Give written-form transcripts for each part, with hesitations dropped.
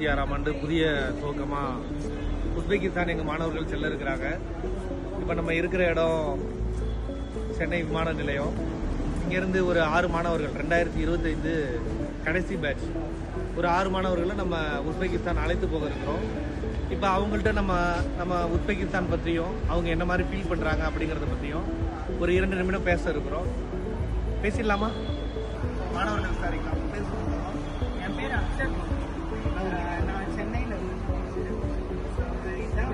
6ஆம் ஆண்டு புதிய துவக்கமாக உஸ்பெகிஸ்தான் எங்கள் மாணவர்கள் செல்ல இருக்கிறாங்க. இப்போ நம்ம இருக்கிற இடம் சென்னை விமான நிலையம். இங்கேருந்து ஒரு 6 மாணவர்கள் 2025 கடைசி பேட்ச் ஒரு 6 மாணவர்களை நம்ம உஸ்பெகிஸ்தான் அழைத்து போக இருக்கிறோம். இப்போ அவங்கள்ட்ட நம்ம உஸ்பெகிஸ்தான் பற்றியும் அவங்க என்ன மாதிரி ஃபீல் பண்ணுறாங்க அப்படிங்கிறத பற்றியும் ஒரு 2 நிமிடம் பேச இருக்கிறோம். பேசிடலாமா? மாணவர்கள் விசாரிக்கலாம். என் பேர் அக்ஷர். நான் சென்னையில்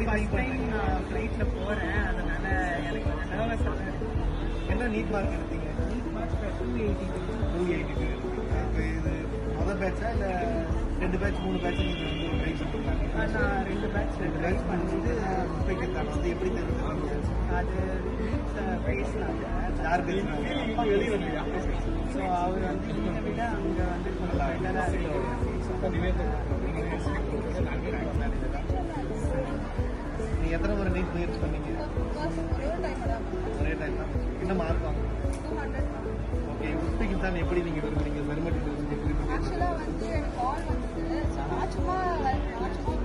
ஃபர்ஸ்ட் டைம் நான் ஃப்ளைட்டில் போகிறேன். அதனால் எனக்கு கொஞ்சம் நர்வஸாக தான் இருக்குது. என்ன நீட் மார்க் எடுத்தீங்க? NEET mark 282. இப்போ இது மொதல் பேட்சா இல்லை 2 பேட்ச் 3 பேட்ச் நீங்கள் வந்து ட்ரை பண்ணிருக்காங்க? நான் 2 பேட்ச் ட்ரை பண்ணிட்டு உஸ்பெகிஸ்தான் வந்து எப்படி தெரிஞ்சுக்கிறாங்க? அது வீட்டில் பேசினாங்க. யார் பேசுனாங்க? வெளியே வந்தியா? ஸோ அவர் வந்து இதை விட அங்கே வந்து கொஞ்சம் பெட்டராக இருக்குது. நீங்கள் எத்தனை முறை நீட் முயற்சி பண்ணீங்க? ஒரே டைம் தான். என்ன மார்க் வாங்க? ஓகே, உஸ்பெகிஸ்தான் எப்படி நீங்கள் விரும்புறீங்க? ஜெர்மனி எப்படி? ஆக்சுவலாக வந்து எனக்கு கால் வந்துச்சு. ஸோ நான் சும்மா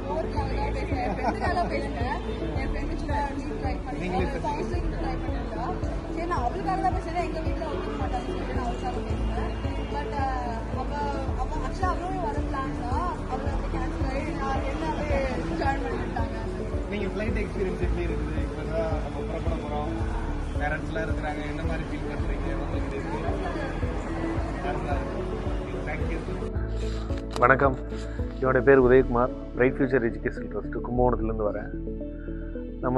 போருக்காக தான் பேசுகிறேன். என் ஃப்ரெண்டுக்காக பேசுகிறேன். என் ஃப்ரெண்டு சும்மா நீட் ட்ரை பண்ணி கவுன்சிலிங் ட்ரை பண்ணியிருந்தா. சரி, நான் அவளுக்காக தான் பேசுகிறேன். எங்கள் வீட்டில் ஒத்துக்க மாட்டாங்கன்னு சொல்லிட்டு நான் அவளுக்காக பேசுகிறேன். பட் அவள் ஆக்சுவலாக அவளும் வர பிளான் தான். அவளை வந்து கேன்சல் ஆகி நான் என்னாவே ஜாயின் பண்ணிவிட்டாங்க. நீங்கள் ஃப்ளைட் எக்ஸ்பீரியன்ஸ் எப்படி இருக்குது? இப்போ தான் நம்ம புறப்பட போகிறோம், பேரண்ட்ஸ்லாம் இருக்கிறாங்க, என்ன மாதிரி ஃபீல் பண்ணுறீங்க? உங்களுக்கு தேங்க்யூ. வணக்கம், என்னோடய பேர் Udayakumar. Bright future education trust கும்பகோணத்துலேருந்து வரேன். நம்ம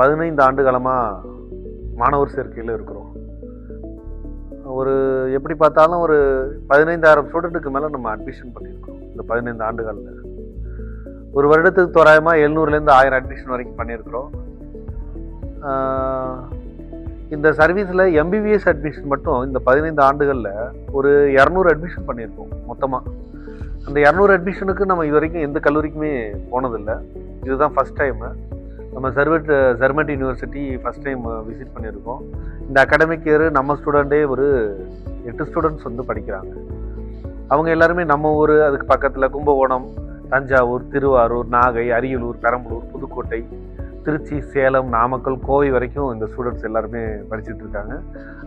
15 ஆண்டு காலமாக மாணவர் சேர்க்கையில் இருக்கிறோம். ஒரு எப்படி பார்த்தாலும் ஒரு 15,000 ஸ்டூடெண்ட்டுக்கு மேலே நம்ம அட்மிஷன் பண்ணியிருக்கோம் இந்த 15 ஆண்டுகளில். ஒரு வருடத்துக்கு தோராயமாக 700லேருந்து 1000 அட்மிஷன் வரைக்கும் பண்ணியிருக்கிறோம். இந்த சர்வீஸில் எம்பிபிஎஸ் அட்மிஷன் மட்டும் இந்த 15 ஆண்டுகளில் ஒரு 200 அட்மிஷன் பண்ணியிருக்கோம் மொத்தமாக. அந்த 200 அட்மிஷனுக்கு நம்ம இது வரைக்கும் எந்த கல்லூரிக்குமே போனதில்லை. இதுதான் ஃபஸ்ட் டைமு. நம்ம German university first time visit பண்ணியிருக்கோம். இந்த அகாடமிக் இயர் நம்ம ஸ்டூடெண்ட்டே ஒரு 8 ஸ்டூடெண்ட்ஸ் வந்து படிக்கிறாங்க. அவங்க எல்லாருமே நம்ம ஊர், அதுக்கு பக்கத்தில் கும்பகோணம், தஞ்சாவூர், திருவாரூர், நாகை, அரியலூர், பெரம்பலூர், புதுக்கோட்டை, திருச்சி, சேலம், நாமக்கல், கோவை வரைக்கும் இந்த ஸ்டூடெண்ட்ஸ் எல்லாருமே படிச்சுட்டு இருக்காங்க.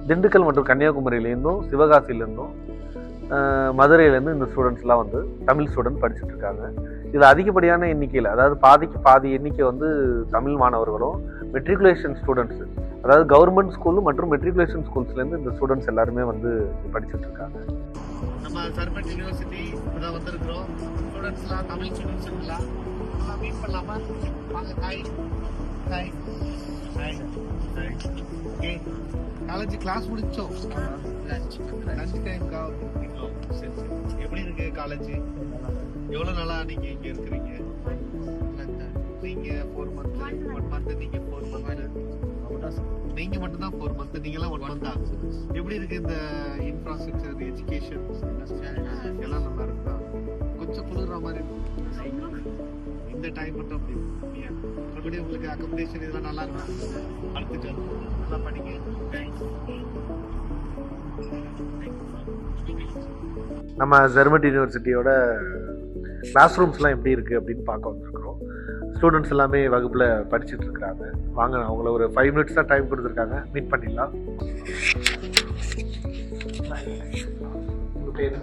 திண்டுக்கல் மற்றும் கன்னியாகுமரியிலேருந்தும், சிவகாசியிலேருந்தும், மதுரையிலேருந்து இந்த ஸ்டூடெண்ட்ஸ்லாம் வந்து தமிழ் ஸ்டூடெண்ட் படிச்சுட்டு இருக்காங்க. இதில் அதிகப்படியான எண்ணிக்கையில், அதாவது பாதிக்கு பாதி எண்ணிக்கை வந்து தமிழ் மாணவர்களும், மெட்ரிகுலேஷன் ஸ்டூடெண்ட்ஸு, அதாவது கவர்மெண்ட் ஸ்கூலு மற்றும் மெட்ரிகுலேஷன் ஸ்கூல்ஸ்லேருந்து இந்த ஸ்டூடெண்ட்ஸ் எல்லாருமே வந்து படிச்சுட்டு இருக்காங்க. நம்ம ஜெர்மன் யூனிவர்சிட்டி இப்போதான் வந்திருக்கிறோம். ஸ்டூடெண்ட்ஸ்லாம் தமிழ் ஸ்டூடெண்ட்ஸுங்களா மீட் பண்ணலாமா? வாங்க. Hi hi hi hi. Okay, college class முடிச்சோம். லஞ்ச் டைம்க்காக வந்துருக்கோம். சரி சரி. எப்படி இருக்கு காலேஜ்? எவ்வளோ நாளாக நீங்கள் இங்கே இருக்கிறீங்க? நீங்கள் 4 மந்த், 1 மந்த், நீங்கள் 4 மந்த். நீங்கள் மட்டும்தான் 4 மந்த், நீங்களாம் 1 மந்த் ஆகுது. எப்படி இருக்கு இந்த இன்ஃப்ராஸ்ட்ரக்சர், எஜுகேஷன் எல்லாம் நல்லா இருக்கா? கொஞ்சம் குளிர்ற மாதிரி இந்த டைம் மட்டும் அப்படி மறுபடியும் உங்களுக்கு அக்கமடேஷன் இதெல்லாம் நல்லா இருக்கும். அடுத்து நல்லா படிங்க. நம்ம ஜெர்மன் யூனிவர்சிட்டியோட கிளாஸ் ரூம்ஸ்லாம் எப்படி இருக்குது அப்படின்னு பார்க்க வந்திருக்கிறோம். ஸ்டூடெண்ட்ஸ் எல்லாமே வகுப்பில் படிச்சுட்டு இருக்கிறாங்க. வாங்க, அவங்கள ஒரு 5 மினிட்ஸ் தான் டைம் கொடுத்துருக்காங்க, மீட் பண்ணிடலாம். உங்கள் பேர்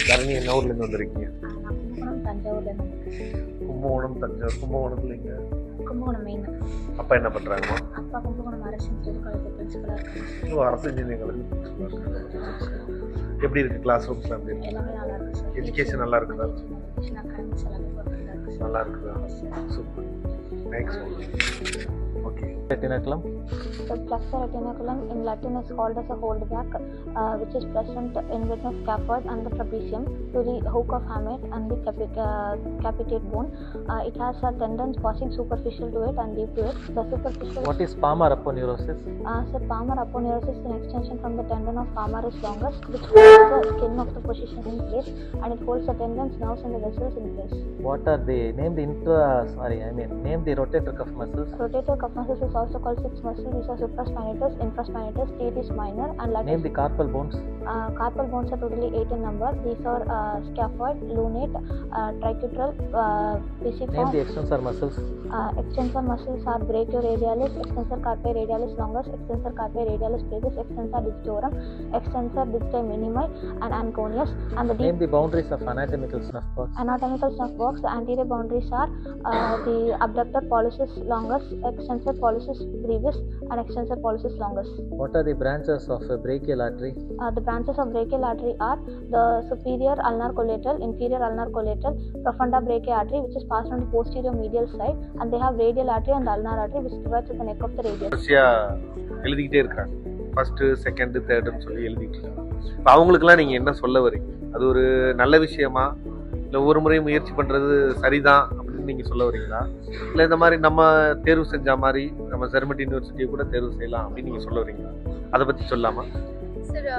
தரணி, என்ன ஊர்லேருந்து வந்திருக்கீங்க? கும்பகோணம், தஞ்சாவூர். கும்பகோணத்தில் இங்கே கும்பகோணம் மெயின். அப்பா என்ன பண்ணுறாங்கம்மா? அப்பா கும்பகோணம் அரசு இன்ஜினியரிங் காலேஜ் பிரின்சிபலாக இருக்காங்க. அரசு இன்ஜினியரிங் காலேஜ் பிரின்சிபலாக இருக்காங்க. எப்படி இருக்குது கிளாஸ் ரூம்ஸ்லாம்? எப்படி இருக்கு? எல்லாமே நல்லா இருக்கு சார். எஜுகேஷன் நல்லா இருக்குதா? அகாடமிக்ஸ் எல்லாமே பர்ஃபெக்டாக இருக்குது. நல்லா இருக்குதா? Super, thanks. Okay. The flexor retinaculum in Latin is called as a holdback, which is present in witness scaphoid and the trapezium to the hook of hamate and the capitate bone. It has a tendons passing superficial to it and deep to it. The superficial. What is palmar aponeurosis? So palmar aponeurosis is an extension from the tendon of palmaris longus, which holds the skin of the position in place. and it holds the tendons, nerves, and the vessels in place. What are the name the rotator cuff muscles? Rotator cuff muscles is also called sixth muscle. These are supraspinatus, infraspinatus, teres minor, and Name latissimus. the carpal bones. Carpal bones are totally 8 in number. These are scaphoid, lunate, tricutral, Name pisiform. the extensor muscles. Extensor muscles are brachioradialis, extensor carpi radialis longus, extensor carpi radialis brevis, extensor digitorum, extensor digiti minimi, and anconeus. And the Name deep the boundaries of anatomical snuff box. anatomical snuff box, the anterior boundaries are the abductor pollicis longus, extensor pollicis brevis, and extensor pollicis longus. What are the branches of a brachial artery? The branches of brachial artery are the superior ulnar collateral, inferior ulnar collateral, profunda brachial artery, which is passed on the posterior medial side, and they have radial artery and the ulnar artery, which divides at the neck of the radius. வரிசையாக எழுதிக்கிட்டே இருக்காங்க. First second தேர்டுன்னு சொல்லி எழுதிட்டு இருக்காங்க. இப்போ அவங்களுக்குலாம் நீங்கள் என்ன சொல்ல வரீங்க? அது ஒரு நல்ல விஷயமா, இல்லை ஒவ்வொரு முறையும் முயற்சி பண்ணுறது சரிதான் அப்படின்னு நீங்கள் சொல்ல வரீங்களா? இல்லை இந்த மாதிரி நம்ம தேர்வு செஞ்ச மாதிரி நம்ம ஜெர்மன் யூனிவர்சிட்டியை கூட தேர்வு செய்யலாம் அப்படின்னு நீங்கள் சொல்ல வரீங்களா? அதை பற்றி சொல்லாமா? சார்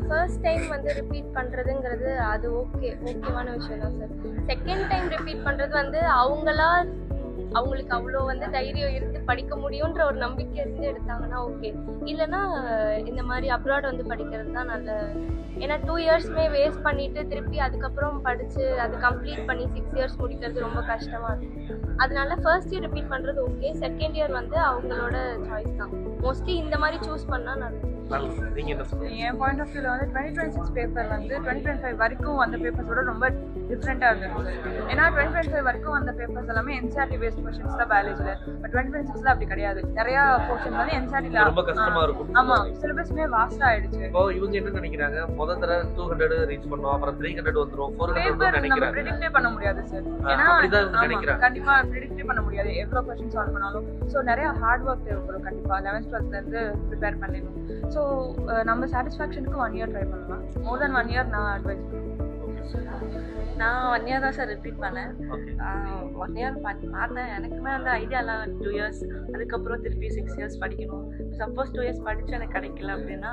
ஃபர்ஸ்ட் டைம் வந்து ரிப்பீட் பண்ணுறதுங்கிறது அது ஓகேவான விஷயம் தான் சார். செகண்ட் டைம் ரிப்பீட் பண்ணுறது வந்து அவங்களுக்கு அவ்வளோ வந்து தைரியம் இருந்து படிக்க முடியுன்ற ஒரு நம்பிக்கை இருந்து எடுத்தாங்கன்னா ஓகே. இல்லைன்னா இந்த மாதிரி அப்ராட் வந்து படிக்கிறது தான் நல்ல. ஏன்னா 2 இயர்ஸ்மே வேஸ்ட் பண்ணிவிட்டு திருப்பி அதுக்கப்புறம் படித்து அது கம்ப்ளீட் பண்ணி 6 இயர்ஸ் முடிக்கிறது ரொம்ப கஷ்டமாக இருக்கும். அதனால ஃபர்ஸ்ட் இயர் ரிப்பீட் பண்ணுறது ஓகே, செகண்ட் இயர் வந்து அவங்களோட சாய்ஸ் தான். மோஸ்ட்லி இந்த மாதிரி சூஸ் பண்ணால் நல்லது. நீங்கள் என்ன சொல்லுங்கள்? என் பாயிண்ட் ஆஃப் வியூவில் வந்து 2026 பேப்பர் வந்து 2025 வரைக்கும் வந்த பேப்பர்ஸோட ரொம்ப டிஃப்ரெண்ட்டாக இருந்தது. ஏன்னா 2025 வரைக்கும் வந்த பேப்பர்ஸ் எல்லாமே என்சிஆர்டி பேஸ்ட் கொஷின்ஸ் தான் பயாலஜியில். பட் 2026 அப்படி கிடையாது. நிறையா போர்ஷன் வந்து என்சிஆர்டியில் ரொம்ப கஷ்டமாக இருக்கும். ஆமாம், சிலபஸ்மே வாஸ்டாக ஆயிடுச்சு. இப்போ இவங்க என்ன நினைக்கிறாங்க, முதல் தடவை 200 ரீச் பண்ணோம், அப்புறம் 300 வந்துடும், 400 பேப்பர் நம்ம நினைக்கிறாங்க. ப்ரிடிக்டே பண்ண முடியாது சார். ஏன்னா அப்படிதான் இவங்க நினைக்கிறாங்க. கண்டிப்பா ப்ரிடிக்டே பண்ண முடியாது எவ்வளோ கொஸ்டின் சால்வ் பண்ணாலும். ஸோ நிறைய ஹார்ட் ஒர்க் தேவைப்படும் கண்டிப்பாக. 11th 12th ப்ரிப்பேர் பண்ணிடணும். ஸோ நம்ம சாட்டிஸ்ஃபேக்ஷனுக்கு 1 இயர் ட்ரை பண்ணலாம். மோர் தென் 1 இயர் நான் அட்வைஸ் பண்ணுவேன். நான் 1 இயர் தான் சார் ரிப்பீட் பண்ணேன். 1 இயர் பார்த்தேன். எனக்குமே அந்த ஐடியாலாம் 2 இயர்ஸ், அதுக்கப்புறம் திருப்பி 6 இயர்ஸ் படிக்கணும். சப்போஸ் 2 இயர்ஸ் படித்து எனக்கு கிடைக்கல அப்படின்னா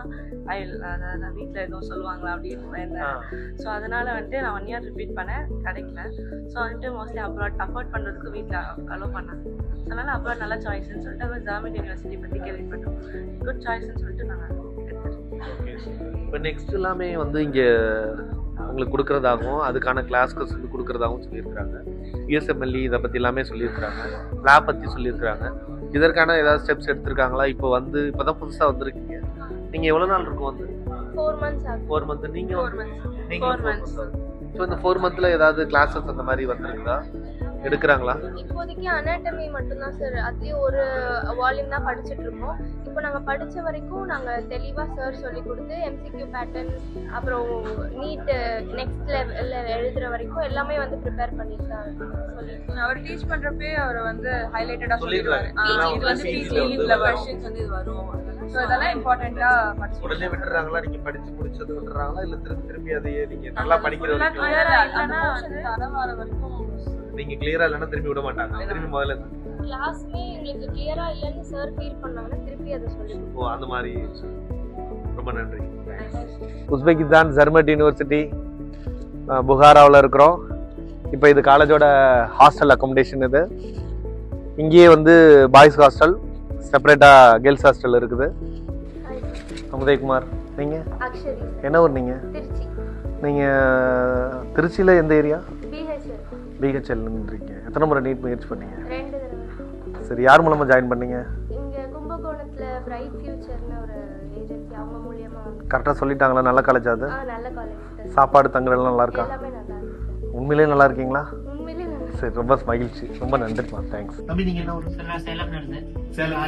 நான் வீட்டில் எதுவும் சொல்லுவாங்களா அப்படின்னு பயந்தேன். ஸோ அதனால் வந்துட்டு நான் 1 இயர் ரிப்பீட் பண்ணேன், கிடைக்கல. ஸோ வந்துட்டு மோஸ்ட்லி அஃபோர்ட் பண்ணுறதுக்கு வீட்டில் அலோவ் பண்ணாங்க. ஸோ அதனால் அப்ராட் நல்ல சாய்ஸ்ன்னு சொல்லிட்டு அவர் ஜெர்மன் யூனிவர்சிட்டி பற்றி கேள்விப்பட்டோம். குட் சாய்ஸ்ன்னு சொல்லிட்டு நான் எடுத்துட்டேன். இப்போ நெக்ஸ்ட் எல்லாமே வந்து இங்கே உங்களுக்கு கொடுக்குறதாகவும் அதுக்கான கிளாஸ்க்கு வந்து கொடுக்குறதாகவும் சொல்லியிருக்கிறாங்க. யூஎஸ்எம்எல்இ இதை பற்றி எல்லாமே சொல்லியிருக்கிறாங்க. லேப் பற்றி சொல்லியிருக்கிறாங்க. இதற்கான ஏதாவது ஸ்டெப்ஸ் எடுத்திருக்காங்களா? இப்போ தான் புதுசாக வந்திருக்கீங்க. நீங்கள் எவ்வளோ நாள் இருக்கும் வந்து? 4 months ஆகும். 4 month. நீங்கள் 4 months. ஸோ இந்த 4 monthல ஏதாவது கிளாஸஸ் அந்த மாதிரி வந்திருக்குதா? எடுக்கிறாங்களா? இப்போதைக்கு அனாட்டமி மட்டும்தான் சார். அதுலேயும் ஒரு வால்யூம் தான் படிச்சுட்டு இருக்கோம். இப்போ நாங்கள் படித்த வரைக்கும் நாங்கள் தெளிவாக சார் சொல்லி கொடுத்து எம்சிக்யூ பேட்டர்ன், அப்புறம் நீட் நெக்ஸ்ட் லெவலில் எழுதுகிற வரைக்கும் எல்லாமே வந்து ப்ரிப்பேர் பண்ணியிருக்காங்க சொல்லி. அவர் டீச் பண்ணுறப்பே அவரை வந்து ஹைலைட்டடாக சொல்லிடுறாரு. இது வந்து பிசியில் கொஸ்டின்ஸ் வந்து இது வரும். ஸோ இதெல்லாம் இம்பார்ட்டண்ட்டாக படிச்சு உடனே விட்டுறாங்களா? நீங்கள் படித்து முடிச்சது விட்டுறாங்களா? இல்லை திருப்பி அதையே நீங்கள் நல்லா படிக்கிற வரைக்கும் நீங்கள் கிளியராக இல்லைன்னா திரும்பி விட மாட்டாங்க. திரும்பி முதல்ல கிளாஸ்மே எங்களுக்கு கிளியராக இல்லைன்னு சார் ஃபீல் பண்ணாங்கன்னா திருப்பி அதை சொல்லி. அந்த மாதிரி. ரொம்ப நன்றி. உஸ்பெகிஸ்தான் ஜெர்மன் யூனிவர்சிட்டி புகாராவில் இருக்கிறோம். இப்போ இது காலேஜோட ஹாஸ்டல் அக்காமடேஷன். இது இங்கேயே வந்து பாய்ஸ் ஹாஸ்டல், செப்பரேட்டாக கேர்ள்ஸ் ஹாஸ்டல் இருக்குது. உதயகுமார், நீங்கள் அக்ஷரி என்ன ஊர்? நீங்கள் திருச்சி. நீங்கள் திருச்சியில் எந்த ஏரியா? பிஹெச்எல். பிஹெச்எல்ன்றீங்க. எத்தனை முறை நீட் முயற்சி பண்ணீங்க? 2 தடவை. சரி, யார் மூலமாக ஜாயின் பண்ணீங்க? இங்கே கும்பகோணத்தில் பிரைட் ஃபியூச்சர்னு ஒரு ஏஜென்சி, அவங்க மூலியமாக வந்து. கரெக்டாக சொல்லிட்டாங்களா? நல்ல காலேஜ் அது? நல்ல காலேஜ். சாப்பாடு தங்குறதுலாம் நல்லா இருக்கா? எல்லாமே நல்லா இருக்கு. உண்மையிலே நல்லா இருக்கீங்களா? உண்மையிலே நல்லா. சரி, ரொம்ப மகிழ்ச்சி. ரொம்ப நன்றிமா. தேங்க்ஸ். தம்பி, நீங்கள் என்ன ஊர்? நான் சேலம் நடந்தேன். சேலம்.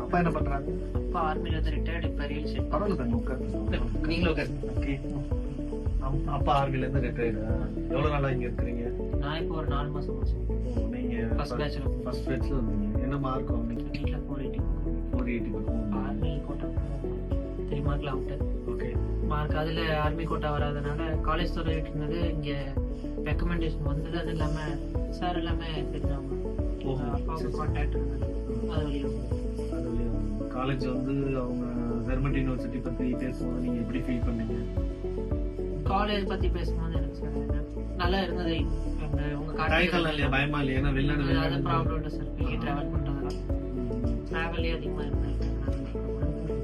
அப்பா என்ன பண்ணுறாங்க? அப்பா ஆர்மியில் வந்து ரிட்டையர்டு, இப்போ ரியல் எஸ்டேட். பரவாயில்ல தம்பி, உட்காரு. நீங்களும் உட்காரு. ஓகே. அப்பா ஆர்மிலேருந்து ரிட்டையர்டு. எவ்வளோ நாளாக இங்கே இருக்கிறீங்க? நான் இப்போ ஒரு 4 மாதம் முடிச்சு. நீங்கள் ஃபர்ஸ்ட் பேட்சில் வந்தீங்க. என்ன மார்க் வந்தீங்க? வீட்டில் 480. 480 பக்கம். ஆர்மி கோட்டா 3 மார்க்கில் அவுட்டு. ஓகே. மார்க் அதில் ஆர்மி கோட்டா வராதனால காலேஜ் சொல்லிட்டு இருந்தது. இங்கே ரெக்கமெண்டேஷன் வந்தது. அது இல்லாமல் சார் எல்லாமே தெரிஞ்சவங்க. அப்பாவுக்கு கான்டாக்ட் இருந்தது. அது வழியும் காலேஜ் வந்து அவங்க ஜெர்மன் யூனிவர்சிட்டி பற்றி பேசும்போது நீங்கள் எப்படி ஃபீல் பண்ணீங்க? காலேஜ் பத்தி பேசும்போது எனக்கு சார் நல்லா இருந்தது. உங்க டைக்கல் இல்லையா, பயமா இல்லையா? ஏன்னா வெளிநாடு அது ப்ராப்ளம் இல்லை சார். வெளியே ட்ராவல் பண்ணுறதுலாம் ட்ராவல்லே அதிகமாக இருந்தது.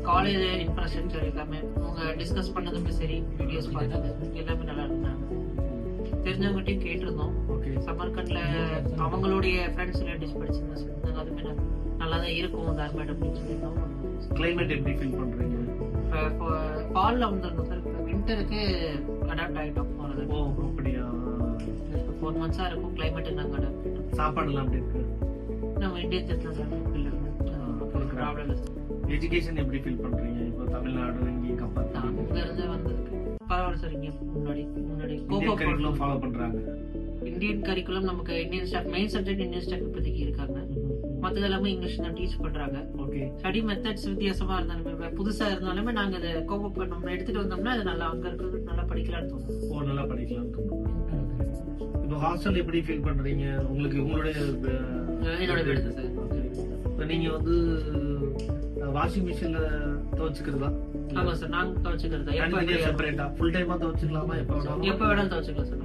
காலேஜ் இன்ஃப்ராஸ்ட்ரக்சர் எல்லாமே அவங்க டிஸ்கஸ் பண்ணதுமே சரி, வீடியோஸ் பார்த்தது எல்லாமே நல்லா இருந்தாங்க. தெரிஞ்சவங்ககிட்டயும் கேட்டிருந்தோம். சமர்கண்டில் அவங்களுடைய ஃப்ரெண்ட்ஸ் ரிலேட்டிவ்ஸ் படிச்சிருந்தேன் சார். அதுவுமே நல்லா தான் இருக்கும் தார்மேட் அப்படின்னு சொல்லியிருந்தோம். கிளைமேட் எப்படி ஃபீல் பண்றீங்க? ஃபாலில் வந்துருந்தோம் சார். இப்போ வின்டருக்கு அடாப்ட் ஆகிட்டோம் போகிறது. ஓ அப்படியா? 4 months இருக்கும் கிளைமேட்டு நாங்கள் அடாப்ட் ஆகிட்டோம். சாப்பாடுலாம் எப்படி இருக்கு? நம்ம இந்தியன் தான் சார் ப்ராப்ளம் இல்லை சார். எஜுகேஷன் எப்படி ஃபீல் பண்றீங்க? இப்போ தமிழ்நாடு இங்கேயும் கம்பேர் அங்க இருந்து வந்ததுக்கு பரவாயில்ல சார். இங்கே முன்னாடி கரிக்குலம் ஃபாலோ பண்றாங்க. இந்தியன் கரிக்குலம் நமக்கு Indian staff main subject Indian staff இப்போதைக்கு இருக்காங்க. மற்றது எல்லாமே இங்கிலீஷ் தான் டீச் பண்றாங்க. ஓகே. ஸ்டடி மெத்தட்ஸ் வித்தியாசமா இருந்தாலுமே புதுசா இருந்தாலுமே நாங்க அதை கோப் நம்ம எடுத்துட்டு வந்தோம்னா அது நல்லா அங்க இருக்கிறது நல்லா படிக்கலாம்னு தோணும். ஓ நல்லா படிக்கலாம்னு தோணும். இப்போ ஹாஸ்டல் எப்படி ஃபீல் பண்றீங்க? உங்களுக்கு உங்களுடைய என்னோட வீடு சார். இப்போ நீங்க வந்து வாஷிங் மிஷின்ல துவைச்சுக்கிறதா? ஆமா சார், நாங்க துவைச்சுக்கிறது எப்ப செப்பரேட்டா ஃபுல் டைமா துவைச்சுக்கலாமா? எப்ப வேணாலும் துவைச்சுக்கலாம் சார்.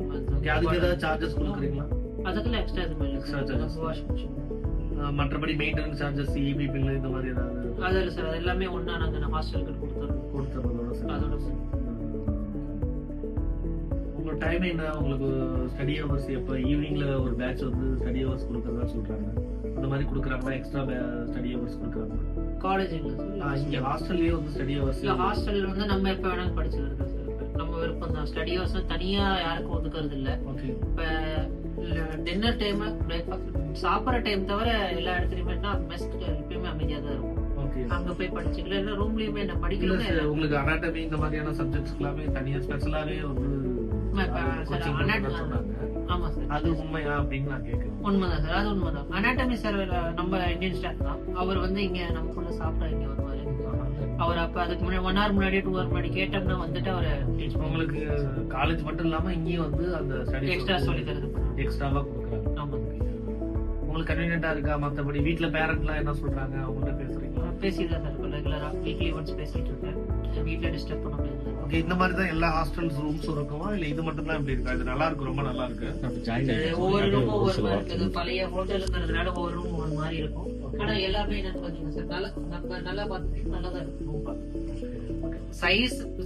அதுக்கு ஏதாவது சார்ஜஸ் கொடுக்குறீங்களா? அதுக்கெல்லாம் எக்ஸ்ட்ரா எதுவுமே இல்லை சார். வாஷிங் மிஷின் மற்றபடி மெயின்டெனன்ஸ் சார்ஜஸ், இபி பில் இந்த மாதிரி ஏதாவது? அது இல்லை சார். அது எல்லாமே ஒண்ணா நாங்க ஹாஸ்டலுக்கு கொடுத்துறதோட சார். உங்க டைம் என்ன? உங்களுக்கு ஸ்டடி ஹவர்ஸ் எப்போ? ஈவினிங்ல ஒரு பேட்ச் வந்து ஸ்டடி ஹவர்ஸ் கொடுக்கறதா சொல்றாங்க. அந்த மாதிரி கொடுக்குறாங்களா? எக்ஸ்ட்ரா ஸ்டடி ஹவர்ஸ் கொடுக்குறாங்க? காலேஜ் இல்லை சார். இங்க ஹாஸ்டல்லயே வந்து ஸ்டடி ஹவர்ஸ் இல்லை. ஹாஸ்டல் வந்து நம்ம எப்போ வேணாலும் படிச்சுக்கிறது சார். நம்ம விருப்பம் தான். ஸ்டடி ஹவர்ஸ் தனியா யாருக்கும் ஒதுக்குறது இல்லை. இப்போ டின்னர் டைம், பிரேக்ஃபாஸ்ட், சாப்பிட்ற டைம் தவிர எல்லா இடத்துலயுமே மெஸ் எப்பயுமே அமைதியா தான் இருக்கும். அங்க போய் படிச்சுக்கல. இல்லை ரூம்லயுமே என்ன படிக்கல. உங்களுக்கு அனாட்டமி இந்த மாதிரியான சப்ஜெக்ட்ஸ் எல்லாமே தனியா ஸ்பெஷலாவே ஒரு ஆமா சார். அது உண்மையா அப்படின்னு நான் கேட்கிறேன். உண்மைதான் சார். அது உண்மைதான். அனாட்டமி சார் நம்ம இந்தியன் ஸ்டாஃப் தான். அவர் வந்து இங்க நமக்குள்ள சாப்பிட இங்க வருவாரு. அவர் அப்ப அதுக்கு முன்னாடி 1 hour முன்னாடி 2 hour முன்னாடி கேட்டோம்னா வந்துட்டு அவரை டீச். உங்களுக்கு காலேஜ் மட்டும் இல்லாம இங்கேயும் வந்து அந்த ஸ்டடி எக்ஸ்ட்ரா சொல்லி தருது. எக்ஸ்ட்ராவா கொடுக்குறாங்க. ஆமா. உங்களுக்கு கன்வீனியன்டா இருக்கா? மற்றபடி வீட்டுல பேரண்ட்லாம் என்ன சொல்றாங்க? அவங்கள்ட்ட பேசுறீங்களா? பேசிதான் சார். ரெகுலரா வீக்லி ஒன்ஸ் பேசிட்டு இருக்கேன். வீட்டுல டிஸ்டர்ப் பண்ண முடியாது. ஓகே. இந்த மாதிரி தான் எல்லா ஹாஸ்டல்ஸ் ரூம்ஸ் இருக்குமா? இல்ல இது மட்டும் தான் இப்படி இருக்கா? இது நல்லா இருக்கு, ரொம்ப நல்லா இருக்கு. ஒவ்வொரு ரூமும் ஒவ்வொரு மாதிரி இருக்குது. பழைய ஹோட்டலுங்கிறதுனால ஒவ்வொரு ரூம் ஒரு மாதிரி இருக்கும். ஆனா எல்லாமே என்ன பாத்தீங்கன்னா சார் நல்லா நம்ம நல்லா பார்த்து நல்லா தான் இருக்கும். ரூம்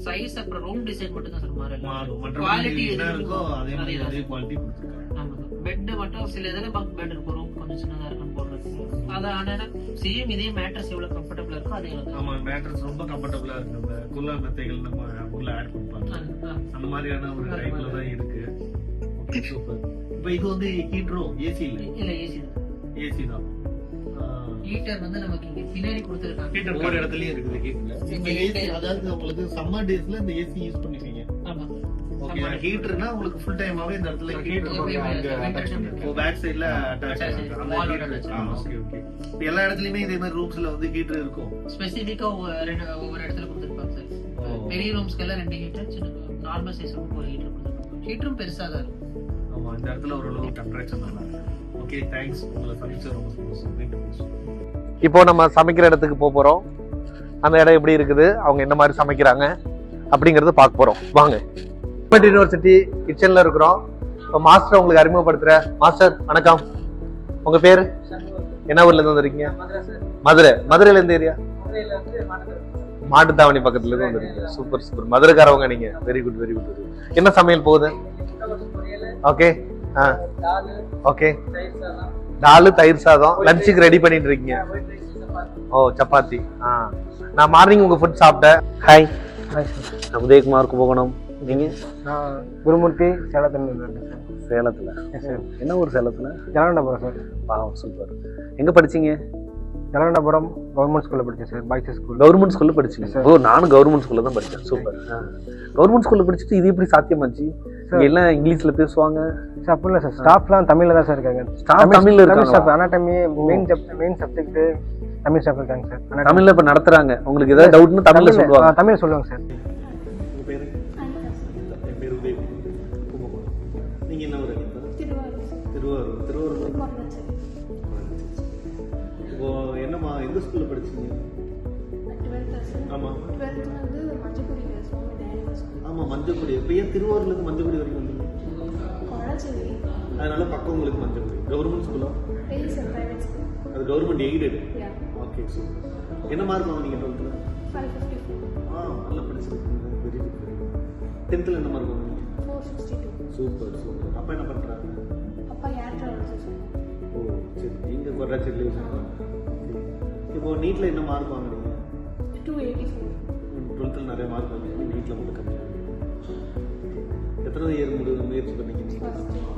சைஸ் அப்புறம் ரூம் டிசைன் மட்டும் தான் சார் மாறும். குவாலிட்டி என்ன இருக்கோ அதே குவாலிட்டி கொடுத்துருக்காங்க. ஆமா. பெட் மட்டும் சில இதுல பங்க் பெட் இருக்கும். ரூம் கொஞ்சம் சின்னதா இருக்கும் போடுறது. அதான் சேம் இதே மேட்ரஸ் எவ்வளவு கம்ஃபர்டபுளா இருக்கும் அதே. ஆமா, மேட்ரஸ் ரொம்ப கம்ஃபர்டபுளா இருக்கு. இந்த குல்லா மெத்தைகள் நம்ம ஊர்ல ஆட் பண்ணுவாங்க. அந்த மாதிரியான ஒரு டைப்ல தான் இருக்கு. Okay, super. இப்போ இது வந்து ஹீட்டரோ ஏசி இல்ல? ஏசி தான். ஏசி தான். ஹீட்டர் வந்து நமக்கு இங்க பின்னாடி கொடுத்துருக்காங்க. ஹீட்டர் ஒவ்வொரு இடத்துலயும் இருக்குது. ஹீட்டர்ல இந்த ஏசி, அதாவது உங்களுக்கு சம்மர் டேஸ்ல இந்த ஏசி யூஸ் பண்ணிப்பீங்க. ஆமா. ஓகே. ஹீட்டர்னா உங்களுக்கு ஃபுல் டைமாவே இந்த இடத்துல ஹீட்டர் பேக் சைடுல அட்டாச் ஆயிருக்கு. Okay okay. எல்லா இடத்துலயுமே இதே மாதிரி ரூம்ஸ்ல வந்து ஹீட்டர் இருக்கும். ஸ்பெசிஃபிக்கா ஒவ்வொரு இடத்துல கொடுத்துருப்பாங்க சார். பெரிய ரூம்ஸ்க்கெல்லாம் 2 ஹீட்டர், சின்ன நார்மல் சைஸ் ரூமுக்கு 1 ஹீட்டர் கொடுத்துருப்பாங்க. ஹீட்டரும் பெருசா தான் இருக்கும். ஆமா, இந்த இடத்துல ஓரளவு டெம்பரேச்சர் நல்லா இருக்கு. Okay, thanks. உங்களை சந்திச்ச ரொம்ப சந்தோஷம். இப்போ நம்ம சமைக்கிற இடத்துக்கு போறோம். அந்த இடம் எப்படி இருக்குது, அவங்க என்ன மாதிரி சமைக்கிறாங்க அப்படிங்கறத பார்க்க போறோம். வாங்க. யூனிவர்சிட்டி கிச்சன்ல இருக்கிறோம். இப்போ மாஸ்டர் உங்களுக்கு அறிமுகப்படுத்துற. மாஸ்டர் வணக்கம். உங்க பேரு என்ன? ஊர்ல இருந்து வந்திருக்கீங்க? மதுரை. மதுரையில எந்த ஏரியா? மாட்டுத்தாவணி பக்கத்துல இருந்து வந்திருக்கீங்க. Super super. மதுரைக்காரவங்க நீங்க. Very good very good. என்ன சமையல் போகுது? ஓகே. ஓகே. தால் தயிர் சாதம் லஞ்சுக்கு ரெடி பண்ணிட்டு இருக்கீங்க. ஓ, சப்பாத்தி. நான் மார்னிங் உங்க ஃபுட் சாப்பிட்டேன். ஹாய், நான் உதயகுமார் கும்பகோணம். நீங்க? நான் குருமூர்த்தி, சேலத்துல. சேலத்துல? என்ன ஊர் சேலத்துல? ஜலகண்டாபுரம் சார். சூப்பர். எங்க படிச்சீங்க? ஜலகண்டாபுரம் கவர்மெண்ட் ஸ்கூல்ல படிச்சேன் சார். Boys school. கவர்மெண்ட் ஸ்கூல்ல படிச்சீங்க? ஓ, நானும் கவர்மெண்ட் ஸ்கூல்ல தான் படிச்சேன். சூப்பர். கவர்மெண்ட் ஸ்கூல்ல படிச்சுட்டு இது எப்படி சாத்தியமாச்சு? எல்லாம் இங்கிலீஷ்ல பேசுவாங்க சார். அப்படி இல்லை சார். ஸ்டாஃப்லாம் தமிழ்ல தான் சார் இருக்காங்க. ஸ்டாஃப் தமிழ்ல இருக்காங்க. Anatomy main subject Tamil staff இருக்காங்க சார். தமிழ்ல இப்ப நடத்துறாங்க. உங்களுக்கு ஏதாவது டவுட்னா தமிழ்ல சொல்லுவாங்க. தமிழ் சொல்லுவாங்க சார். நீங்க என்ன ஊரு? திருவாரூர். திருவாரூர். இப்போ என்னமா எந்த ஸ்கூல்ல படிச்சீங்க? சார். ஆமாம் 12th வந்து மஞ்சக்குடி சுவாமி தயானந்த ஸ்கூல். ஆமாம் மஞ்சக்குடி. இப்போ ஏன் திருவாரூர்லேருந்து மஞ்சக்குடி வரைக்கும் வந்தீங்க? கொளச்சேரி. அதனால பக்கம் உங்களுக்கு மஞ்சக்குடி. கவர்மெண்ட் ஸ்கூலா? இல்லை சார், ப்ரைவேட் ஸ்கூல். அது government aided. Yeah. Okay super. என்ன மார்க் வாங்குனீங்க 12th? 554. நல்லா படிச்சிருக்கீங்க. Very good very good. 10th என்ன மார்க் வாங்குனீங்க? 462. Super super. அப்பா என்ன பண்ணுறாங்க? அப்பா ஏர் ட்ராவல்ஸ் சார். ஓ சரி. இங்கே கொர்ராச்சேரியில் இப்போ நீட்டில் என்ன மார்க் வாங்குனீங்க? 284. 12th நிறைய மார்க் வாங்குனீங்க, நீட்டில் மட்டும் கம்மியாக. எத்தனை இயர் முயற்சி பண்ணீங்க?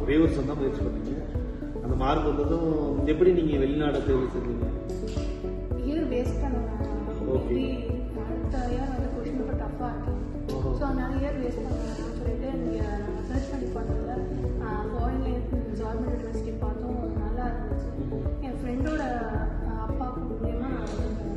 ஒரே வருஷம் தான் முயற்சி பண்ணீங்க. அந்த மார்க் வந்ததும் எப்படி நீங்கள் வெளிநாடை தேர்வு செஞ்சீங்க? இயர் வேஸ்ட் பண்ணுவேன். Okay. அடுத்த இயர் வந்து கொஷின் ரொம்ப டஃப்பாக இருக்கும். ஸோ அதனால இயர் வேஸ்ட் பண்ணுவேன் சொல்லிட்டு இங்கே நாங்கள் சர்ச் பண்ணி பார்த்ததில் ஃபாரின்ல கவர்மெண்ட் யூனிவர்சிட்டி பார்த்தோம், நல்லா இருந்துச்சு. என் ஃப்ரெண்டோட அப்பாவுக்கு மூலியமாக நான் வந்து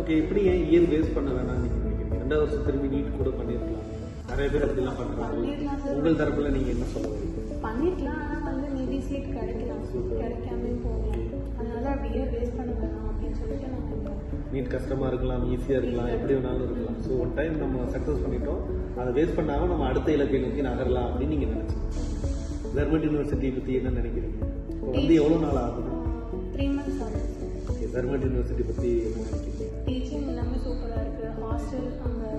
ஓகே. எப்படி ஏன் இயர் வேஸ்ட் பண்ண வேணாம்னு நீங்கள் நினைக்கிறீங்க? 2 வருஷம் திரும்பி நீட் கூட பண்ணியிருக்கலாம். நிறைய பேர் அப்படிலாம் பண்ணுறாங்க. பண்ணிடலாம் சார். உங்கள் தரப்புல நீங்கள் என்ன சொல்ல வரீங்க? பண்ணிக்கலாம், ஆனால் வந்து மேபி சீட் கிடைக்கலாம், கிடைக்காமே போகலாம். அதனால அப்படி இயர் வேஸ்ட் பண்ண வேணாம் அப்படின்னு சொல்லிட்டு நாங்கள் நீட் கஷ்டமாக இருக்கலாம், ஈஸியாக இருக்கலாம், எப்படி வேணாலும் இருக்கலாம். ஸோ ஒன் டைம் நம்ம சக்ஸஸ் பண்ணிட்டோம், அதை வேஸ்ட் பண்ணாமல் நம்ம அடுத்த இலக்கை நோக்கி நகரலாம் அப்படின்னு நீங்கள் நினச்சிங்க. தர்மட் யூனிவர்சிட்டி பற்றி என்ன நினைக்கிறீங்க? இப்போ வந்து எவ்வளோ நாள் ஆகுது? 3 months ஆகுது. ஓகே. தர்மட் யூனிவர்சிட்டி பற்றி என்ன நினைக்கிறீங்க? டீச்சிங் எல்லாமே சூப்பராக இருக்குது. ஹாஸ்டல் அங்கே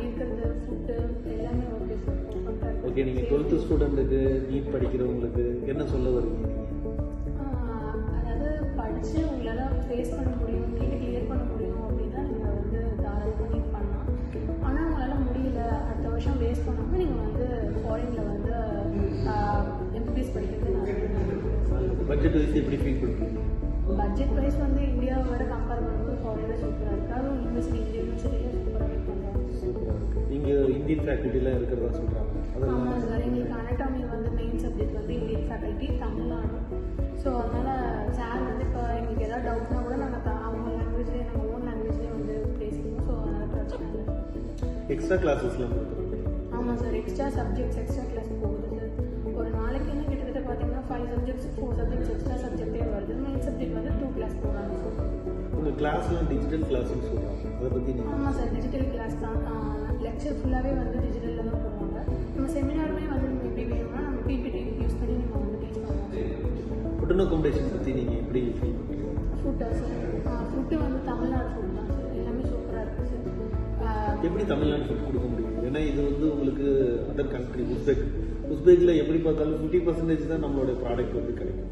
இருக்கிறது, ஃபுட்டு எல்லாமே ஓகே சார், பர்ஃபெக்டாக இருக்குது. ஓகே. நீங்கள் 12th ஸ்டூடெண்ட்டுக்கு நீட் படிக்கிறவங்களுக்கு என்ன சொல்ல வருவீங்க நீங்கள்? அதாவது படித்து உங்களால் ஃபேஸ் பண்ண முடியும், நீட் கிளியர் பண்ண முடியும் அப்படின்னா நீங்கள் வந்து தாராளமாக நீட் பண்ணலாம். ஆனால் உங்களால் முடியல, அடுத்த வருஷம் வேஸ்ட் பண்ணாமல் நீங்கள் வந்து ஃபாரினில் வந்து எம்பிபிஎஸ் படிக்கிறது நல்லது. பட்ஜெட் வைஸ் எப்படி ஃபீல் பண்ணுறீங்க? பட்ஜெட் வைஸ் வந்து இந்தியாவை விட கம்பேர் பண்ணும்போது ஃபாரினில் சூப்பராக இருக்குது. அதுவும் யூனிவர்சிட்டி இந்திய யூனிவர்சிட்டியில் சூப்பராகவே பண்ணுறாங்க. சூப்பராக இருக்குது. நீங்கள் இந்தியன் ஃபேக்கல்ட்டிலாம் இருக்கிறதா சொல்கிறாங்க. அதெல்லாம் ஆமாம் சார், எங்களுக்கு அனாட்டமி வந்து மெயின் சப்ஜெக்ட் வந்து இந்தியன் ஃபேக்கல்ட்டி தமிழ்நாடு. ஸோ அதனால் சார் வந்து இப்போ எங்களுக்கு ஏதாவது டவுட்னா கூட நாங்கள் அவங்க லாங்குவேஜ்லேயே நம்ம ஓன் லாங்குவேஜ்லேயே வந்து பேசிக்கணும். ஸோ அதனால் பிரச்சனை இல்லை. எக்ஸ்ட்ரா கிளாஸஸ்லாம் கொடுக்குறோம். ஆமாம் sir, extra subjects extra class போகுது சார். ஒரு நாளைக்கு என்ன கிட்டத்தட்ட பார்த்தீங்கன்னா 5 subjects 4 subjects எக்ஸ்ட்ரா சப்ஜெக்டே வருது. மெயின் சப்ஜெக்ட் வந்து 2 கிளாஸ் போகிறாங்க சார். உங்கள் கிளாஸ்லாம் டிஜிட்டல் கிளாஸ்னு சொல்கிறாங்க, அதை பற்றி நீங்கள்? ஆமாம் சார், டிஜிட்டல் கிளாஸ் தான். லெக்சர் ஃபுல்லாகவே வந்து டிஜிட்டலில் தான் போடுவாங்க. நம்ம செமினாருமே வந்து நம்ம எப்படி வேணும்னா நம்ம பிபிடி யூஸ் பண்ணி நம்ம வந்து டீச் பண்ணுவோம். ஃபுட் அக்காமடேஷன் பற்றி நீங்கள் எப்படி ஃபீல் பண்ணுறீங்க? ஃபுட்டா சார்? ஃபுட்டு வந்து தமிழ்நாடு ஃபுட் தான் சார், எல்லாமே சூப்பராக இருக்குது சார். எப்படி தமிழ்நாடு ஃபுட் கொடுக்க முடியும்? ஏன்னா இது வந்து உங்களுக்கு அதர் கண்ட்ரி உஸ்பெக்கில் எப்படி பார்த்தாலும் 50% தான் நம்மளோட ப்ராடக்ட் வந்து கிடைக்கும்.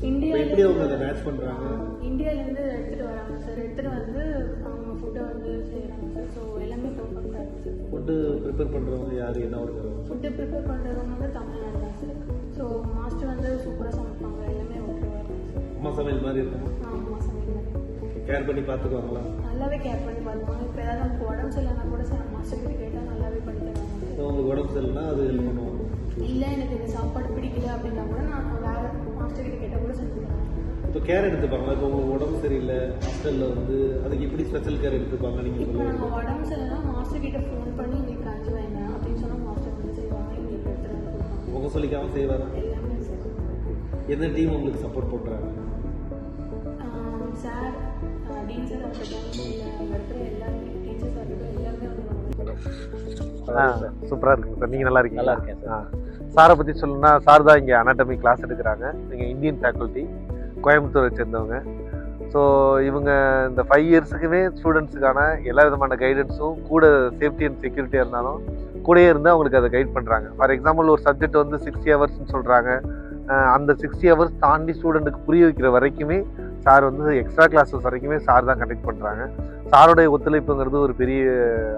இந்தியா எப்படி அவங்க அதை மேட்ச் பண்ணுறாங்க? இந்தியாவிலேருந்து எடுத்துகிட்டு வராங்க சார், எடுத்துகிட்டு வந்து அவங்க ஃபுட்டை வந்து செய்கிறாங்க சார். ஸோ எல்லாமே பர்ஃபெக்டாக இருக்குது சார். ஃபுட்டு ப்ரிப்பேர் பண்ணுறவங்க யார், என்ன ஒரு தருவாங்க? ஃபுட்டு ப்ரிப்பேர் பண்ணுறவங்க வந்து தமிழ்நாடு தான் சார். ஸோ மாஸ்டர் வந்து சூப்பராக சமைப்பாங்க, எல்லாமே ஓகேவாக இருக்கும் சார். அம்மா சமையல் மாதிரி இருக்குமா? அம்மா சமையல் மாதிரி கேர் பண்ணி பார்த்துக்குவாங்களா? நல்லாவே கேர் பண்ணி பார்த்துப்பாங்க. இப்போ ஏதாவது நமக்கு உடம்பு சரியில்லைனா கூட சார் மாஸ்டர் கிட்ட கேட்டால் நல்லாவே பண்ணி தருவாங்க சார். உங்களுக்கு உடம்பு சரியில்லைனா அது ஹெல்ப் பண்ணுவாங்க. இல்லை எனக்கு இந்த சாப்பாடு பிடிக்கல அப்படின்னா கூட நான் வேறு மாஸ்டர் கிட்ட கேட்டால் கூட செஞ்சு தருவேன். இப்போ கேர் எடுத்துப்பாங்களா? இப்போ உங்களுக்கு உடம்பு சரியில்லை ஹாஸ்டலில் வந்து அதுக்கு எப்படி ஸ்பெஷல் கேர் எடுத்துப்பாங்க நீங்கள் இப்போ சொல்லுங்கள். நம்ம உடம்பு சரியில்லைனா மாஸ்டர் கிட்ட ஃபோன் பண்ணி எங்களுக்கு கஞ்சி வைங்க அப்படின்னு சொன்னால் மாஸ்டர் வந்து செய்வாங்க, எங்களுக்கு எடுத்துகிட்டு வந்து கொடுப்பாங்க. உங்கள் சொல்லிக்காமல் செய்வாங்க. எல்லாமே சார். எந்த டீம் உங்களுக்கு சப்போர்ட் பண்ணுறாங்க? சார், டீன் சார், அங்கே இருக்கிற எல்லாருமே டீச்சர்ஸாக இருக்கட்டும் எல்லாருமே வந்து சூப்பராக இருக்குங்க சார். நீங்கள் நல்லா இருக்கீங்க? நல்லா இருக்கேன் சார். சாரை பற்றி சொல்லணும்னா சார் தான் இங்கே அனாட்டமி கிளாஸ் எடுக்கிறாங்க. நீங்கள் இந்தியன் ஃபேக்கல்ட்டி கோயம்புத்தூரை சேர்ந்தவங்க. ஸோ இவங்க இந்த 5 இயர்ஸுக்குமே ஸ்டூடெண்ட்ஸுக்கான எல்லா விதமான கைடன்ஸும் கூட சேஃப்டி அண்ட் செக்யூரிட்டியாக இருந்தாலும் கூடயே இருந்து அவங்களுக்கு அதை கைட் பண்ணுறாங்க. ஃபார் எக்ஸாம்பிள் ஒரு சப்ஜெக்ட் வந்து 60 ஹவர்ஸ்ன்னு சொல்கிறாங்க. அந்த 60 ஹவர்ஸ் தாண்டி ஸ்டூடெண்ட்டுக்கு புரிய வைக்கிற வரைக்குமே சார் வந்து எக்ஸ்ட்ரா கிளாஸஸ் வரைக்குமே சார் தான் கண்டக்ட் பண்ணுறாங்க. சாருடைய ஒத்துழைப்புங்கிறது ஒரு பெரிய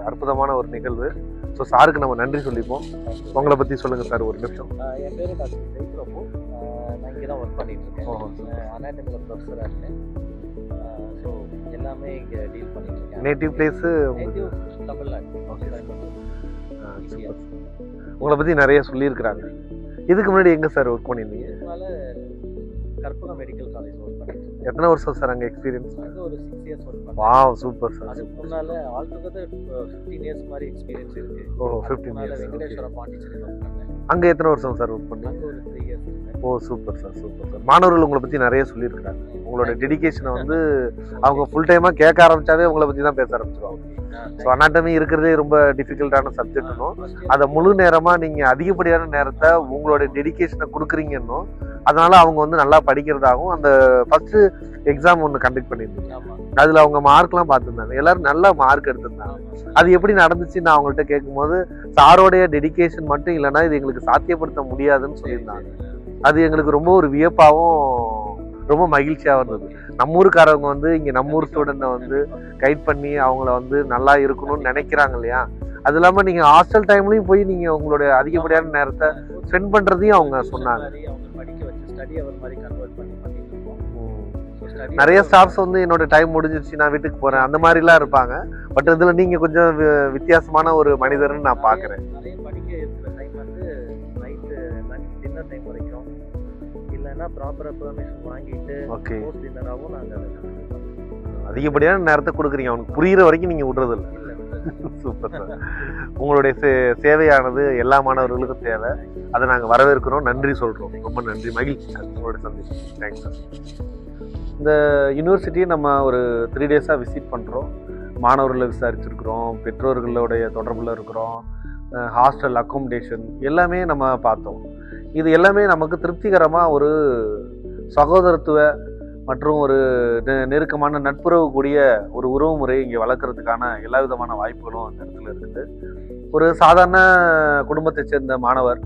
அற்புதமான ஒரு நிகழ்வு. ஸோ சாருக்கு நம்ம நன்றி சொல்லிப்போம். உங்களை பற்றி சொல்லுங்கள் சார் ஒரு நிமிஷம். என் பேர் டாக்டர் ஜெய்பிரபு. நான் இங்கே தான் ஒர்க் பண்ணிட்டு இருக்கேன். அனாட்டமியில் ப்ரொஃபஸராக இருக்கேன். ஸோ எல்லாமே இங்கே டீல் பண்ணிட்டு இருக்கேன். Native place? Native Tamil Nadu. Super. உங்களை பற்றி நிறைய சொல்லியிருக்கிறாங்க. இதுக்கு முன்னாடி எங்கே சார் ஒர்க் பண்ணியிருந்தீங்க? இதனால கற்பகம் மெடிக்கல் காலேஜ் ஒர்க் பண்ணிட்டு இருக்கேன். எத்தனை வருஷம் சார் அங்கே எக்ஸ்பீரியன்ஸ்? அங்கே ஒரு 6 years ஒர்க் பண்ணேன். Wow, super sir. அதுக்கு முன்னால் ஆல்டுகெதர் 15 years மாதிரி எக்ஸ்பீரியன்ஸ் இருக்குது. ஓ 15 முன்னால் years. வெங்கடேஸ்வரா பாண்டிச்சேரி ஒர்க் பண்ணேன். அங்கே எத்தனை வருஷம் சார் ஒர்க் பண்ணீங்க? அங்கே ஒரு 3 years இருக்கேன். ஓ சூப்பர் சார், சூப்பர் சார். மாணவர்கள் உங்களை பற்றி நிறைய சொல்லியிருக்கிறாங்க. உங்களோட டெடிகேஷனை வந்து அவங்க ஃபுல் டைமாக கேட்க ஆரம்பிச்சாவே உங்களை பற்றி தான் பேச ஆரம்பிச்சிருவாங்க. ஸோ அனாட்டமி இருக்கிறதே ரொம்ப டிஃபிகல்ட்டான சப்ஜெக்ட்னும் அதை முழு நேரமாக நீங்கள் அதிகப்படியான நேரத்தை உங்களோட டெடிகேஷனை கொடுக்குறீங்கன்னும் அதனால அவங்க வந்து நல்லா படிக்கிறதாகவும் அந்த ஃபர்ஸ்ட் எக்ஸாம் ஒன்று கண்டக்ட் பண்ணியிருந்தீங்க. அதில் அவங்க மார்க்லாம் பார்த்துருந்தாங்க, எல்லாரும் நல்லா மார்க் எடுத்திருந்தாங்க. அது எப்படி நடந்துச்சு நான் அவங்கள்ட்ட கேட்கும்போது சாரோடைய டெடிகேஷன் மட்டும் இல்லைன்னா இது எங்களுக்கு சாத்தியப்படுத்த முடியாதுன்னு சொல்லியிருந்தாங்க. அது எங்களுக்கு ரொம்ப ஒரு வியப்பாகவும் ரொம்ப மகிழ்ச்சியாக இருந்தது. நம்ம ஊருக்காரவங்க வந்து இங்கே நம்ம ஊர் ஸ்டூடெண்ட்டை வந்து கைட் பண்ணி அவங்கள வந்து நல்லா இருக்கணும்னு நினைக்கிறாங்க இல்லையா. அது இல்லாமல் நீங்கள் ஹாஸ்டல் டைம்லையும் போய் நீங்கள் உங்களுடைய அதிகப்படியான நேரத்தை ஸ்பெண்ட் பண்ணுறதையும் அவங்க சொன்னாங்க. படிக்க வச்சு ஸ்டடி அவர் மாதிரி கன்வெர்ட் பண்ணிட்டு இருக்கோம். நிறைய ஸ்டாஃப்ஸ் வந்து என்னோட டைம் முடிஞ்சிருச்சு நான் வீட்டுக்கு போகிறேன் அந்த மாதிரிலாம் இருப்பாங்க. பட் இதில் நீங்கள் கொஞ்சம் வித்தியாசமான ஒரு மனிதர்னு நான் பார்க்குறேன். நிறைய படிக்க இருக்கிற டைம் வந்து நைட்டு டின்னர் டைம் வரைக்கும் இல்லைன்னா ப்ராப்பராக பெர்மிஷன் வாங்கிட்டு ஓகே போஸ்ட் டின்னராகவும் நாங்கள் அதிகப்படியான நேரத்தை கொடுக்குறீங்க, அவனுக்கு புரிகிற வரைக்கும் நீங்கள் விடுறதில்ல. Super sir. உங்களுடைய சேவையானது எல்லா மாணவர்களுக்கும் தேவை. அதை நாங்கள் வரவேற்கிறோம், நன்றி சொல்கிறோம். ரொம்ப நன்றி, மகிழ்ச்சி சார் உங்களோட சந்திப்பு. Thanks sir. இந்த யூனிவர்சிட்டியை நம்ம ஒரு 3 டேஸாக விசிட் பண்ணுறோம். மாணவர்களை விசாரிச்சிருக்கிறோம், பெற்றோர்களுடைய தொடர்பில் இருக்கிறோம், ஹாஸ்டல் அக்காமடேஷன் எல்லாமே நம்ம பார்த்தோம். இது எல்லாமே நமக்கு திருப்திகரமாக ஒரு சகோதரத்துவ மற்றும் ஒரு நெருக்கமான நட்புறவு கூடிய ஒரு உறவு முறையை இங்கே வளர்க்குறதுக்கான எல்லா விதமான வாய்ப்புகளும் அந்த இடத்துல இருக்குது. ஒரு சாதாரண குடும்பத்தை சேர்ந்த மாணவர்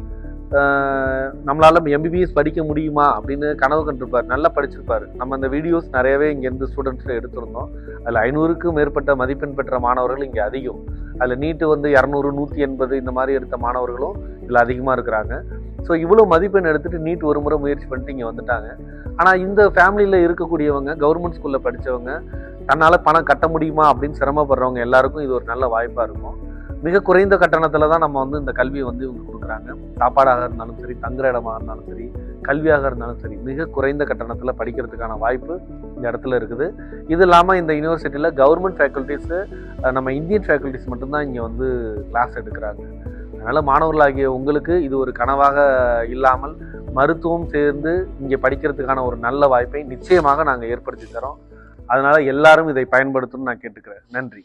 நம்மளால எம்பிபிஎஸ் படிக்க முடியுமா அப்படின்னு கனவு கண்டிருப்பார், நல்லா படிச்சிருப்பார். நம்ம அந்த வீடியோஸ் நிறையவே இங்கேருந்து ஸ்டூடெண்ட்ஸில் எடுத்திருந்தோம். அதில் 500க்கும் மேற்பட்ட மதிப்பெண் பெற்ற மாணவர்கள் இங்கே அதிகம். அதில் நீட்டு வந்து 200, 180 இந்த மாதிரி எடுத்த மாணவர்களும் இதில் அதிகமாக இருக்கிறாங்க. ஸோ இவ்வளோ மதிப்பெண் எடுத்துகிட்டு நீட் ஒரு முறை முயற்சி பண்ணிட்டு இங்கே வந்துட்டாங்க. ஆனால் இந்த ஃபேமிலியில் இருக்கக்கூடியவங்க கவர்மெண்ட் ஸ்கூலில் படித்தவங்க தன்னால் பணம் கட்ட முடியுமா அப்படின்னு சிரமப்படுறவங்க எல்லாருக்கும் இது ஒரு நல்ல வாய்ப்பாக இருக்கும். மிக குறைந்த கட்டணத்தில் தான் நம்ம வந்து இந்த கல்வியை வந்து இவங்க கொடுக்குறாங்க. சாப்பாடாக இருந்தாலும் சரி, தங்குற இடமாக இருந்தாலும் சரி, கல்வியாக இருந்தாலும் சரி, மிக குறைந்த கட்டணத்தில் படிக்கிறதுக்கான வாய்ப்பு இந்த இடத்துல இருக்குது. இது இல்லாமல் இந்த யூனிவர்சிட்டியில் கவர்மெண்ட் ஃபேக்கல்ட்டிஸு நம்ம இந்தியன் ஃபேக்கல்ட்டிஸ் மட்டும்தான் இங்கே வந்து கிளாஸ் எடுக்கிறாங்க. அதனால் மாணவர்களாகிய உங்களுக்கு இது ஒரு கனவாக இல்லாமல் மருத்துவம் சேர்ந்து இங்கே படிக்கிறதுக்கான ஒரு நல்ல வாய்ப்பை நிச்சயமாக நாங்கள் ஏற்படுத்தி தரோம். அதனால் எல்லாரும் இதை பயன்படுத்தணும்னு நான் கேட்டுக்கிறேன். நன்றி.